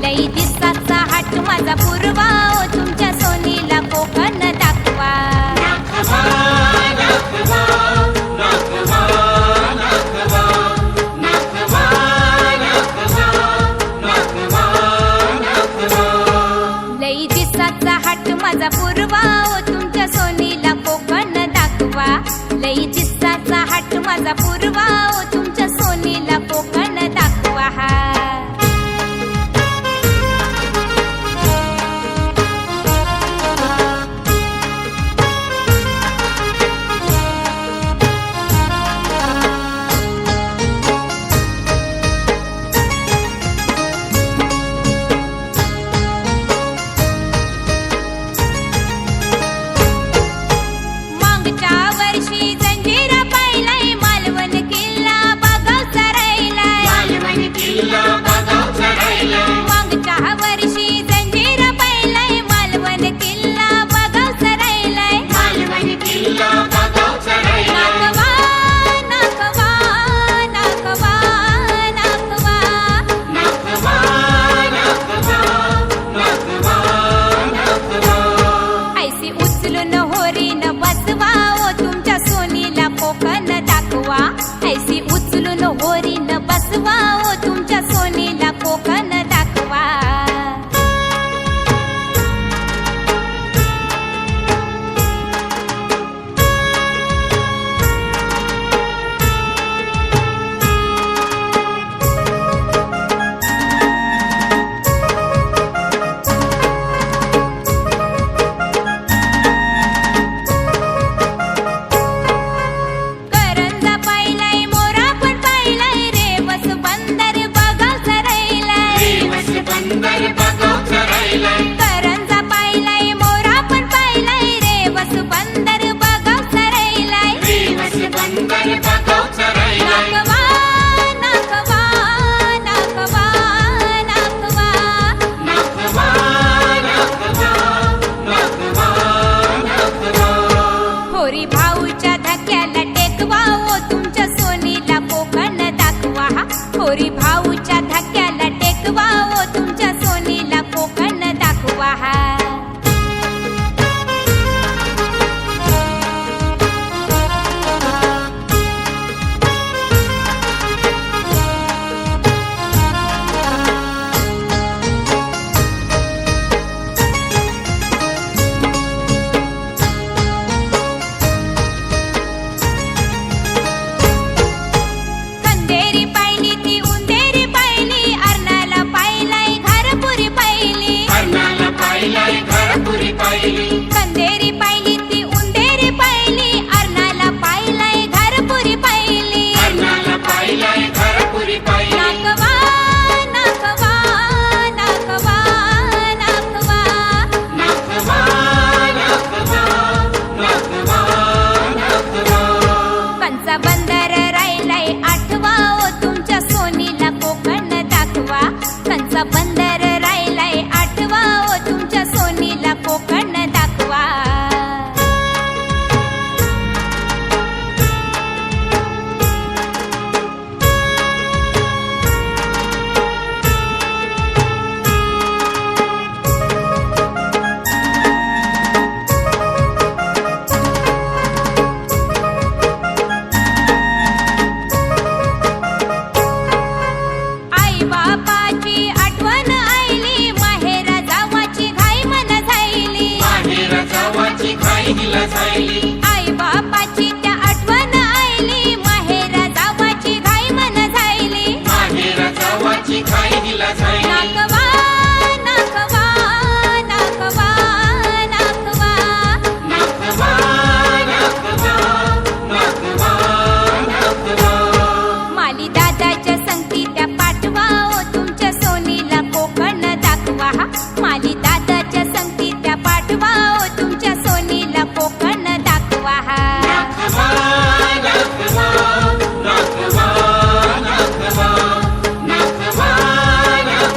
लई दिसाचा हाट माझा पूर्वा ओ तुमच्या सोनीला कोकण दाखवा. नाखवा नाखवा नाखवा नाखवा नाखवा नाखवा नाखवा. लई दिसाचा हाट माझा पूर्वा ओ तुमच्या सोनीला कोकण दाखवा. लई दिसाचा हाट माझा पूर्वा ओ तुमच्या सोनीला कोकण दाखवा. मागच्या वर्षी जंजिरा पाहिलाय मालवण किल्ला बघाव चरायलाय. मालवण किल्ला बघाव चरायलाय. मागच्या वर्षी जंजिरा पाहिलाय मालवण किल्ला बघाव चरायलाय. मालवण किल्ला बघाव चरायलाय. नाखवा नाखवा नाखवा नाखवा. नाखवा नाखवा नाखवा नाखवा. ऐसी उचलून होरीन बसवा ओ तुमच्या सोनीला कोकण दाखवा. ऐसी उचलून होरीन बसवा ओ तुमच्या सोनीला कोकण दाखवा. करंजा पाहिलाय मोरा पण पाहिलाय रे बस बंदर बघाव चरायलाय. देवस बंदर बघाव चरायलाय. करंजा पाहिलाय मोरा पण पाहिलाय रे बस बंदर बघाव चरायलाय. देवस बंदर बघाव चरायलाय. नाखवा नाखवा नाखवा नाखवा. नाखवा नाखवा नाखवा नाखवा. होरी भाऊच्या धक्याला टेकवा ओ तुमच्या सोनीला कोकण दाखवा. होरी भाऊच्या धक्याला टेकवा ओ तुमच्या सोनीला कोकण दाखवा. कंदेरी पाहिली ती उंदेरी पाहिली अर्नाला पाहिलाय घरपुरी पाहिली. अर्नाला पाहिलाय घरपुरी पाहिली. कंदेरी पाहिली ती उंदेरी पाहिली अर्नाला पाहिलाय घरपुरी पाहिली. अर्नाला पाहिलाय घरपुरी पाहिली. नाखवा नाखवा नाखवा नाखवा. नाखवा नाखवा नाखवा नाखवा. कंचा बंदर राहिलाय आठवा ओ तुमच्या सोनीला कोकण दाखवा. कंचा बंदर राहिलाय आठवा ओ तुमच्या सोनीला कोकण दाखवा. आई बापाची आठवण आईली माहेरा जावाची घाई मन झायली. माहेर जावाची घाई हिला झायली. आई बापाची त्या आठवण आईली माहेरा जावाची घाई मन झायली. माहेर जावाची घाई हिला झायली. नाखवा नाखवा नाखवा नाखवा. नाखवा नाखवा नाखवा नाखवा. माली दादाच्या संगती त्या पाठवा ओ तुमच्या सोनीला कोकण दाखवा. माली दादाच्या संगती त्या पाठवा ओ तुमच्या सोनीला कोकण दाखवा. नाखवा नाखवा नाखवा नाखवा नाखवा नाखवा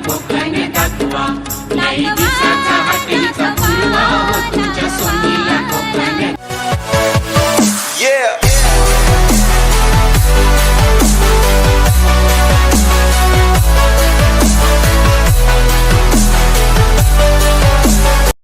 कोकण दाखवा लई दिसाचा